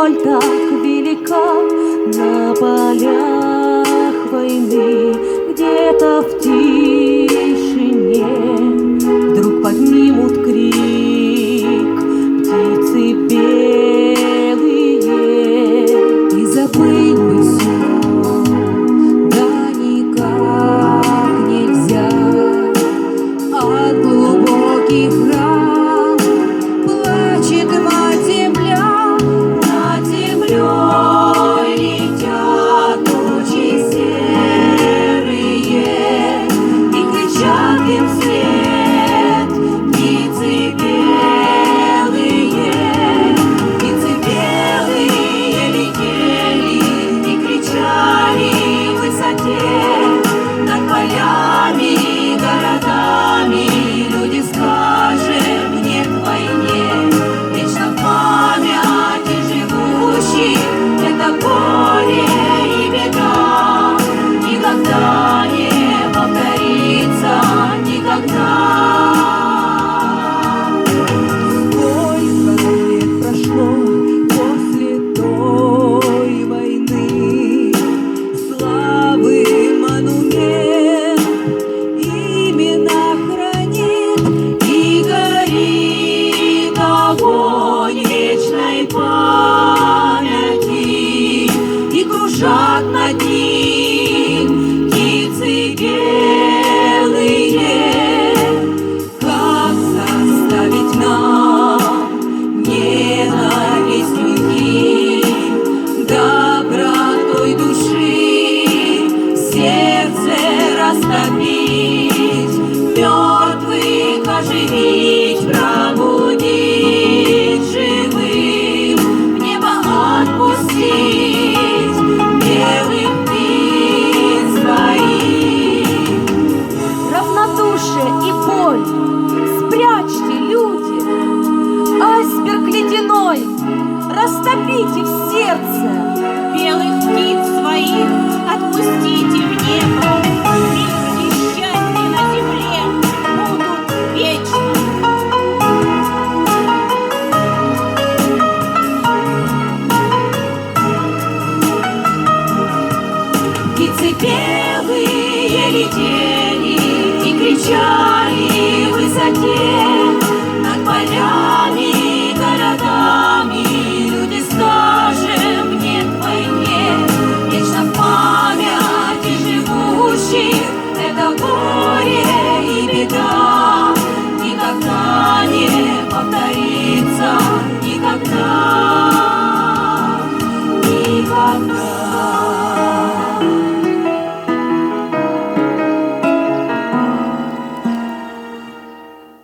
боль так велика на полях войны, где-то в тишине вдруг поднимут крик птицы белые, и забыть бы всё, да никак нельзя. От глубоких ран плачет мать земля, над землей летят тучи серые, и кричат им вслед птицы белые. Птицы белые летели и кричали в высоте над полями, городами. Люди, скажем нет войне, вечно в памяти живущих это горе и беда никогда не повторится, никогда. Сколько лет прошло после той войны, славы монумент имена хранит, и горит огонь вечной памяти, и кружат над ним птицы белые. Как заставить нам ненавистью им, добротой души сердце растопить, мертвых оживить, пробудить живых, в небо отпустить белых птиц своих. Равнодушие и боль спрячьте, люди, айсберг ледяной растопите в сердце. Белых птиц своих отпустите в небо, мир и счастье на земле будут вечно. Птицы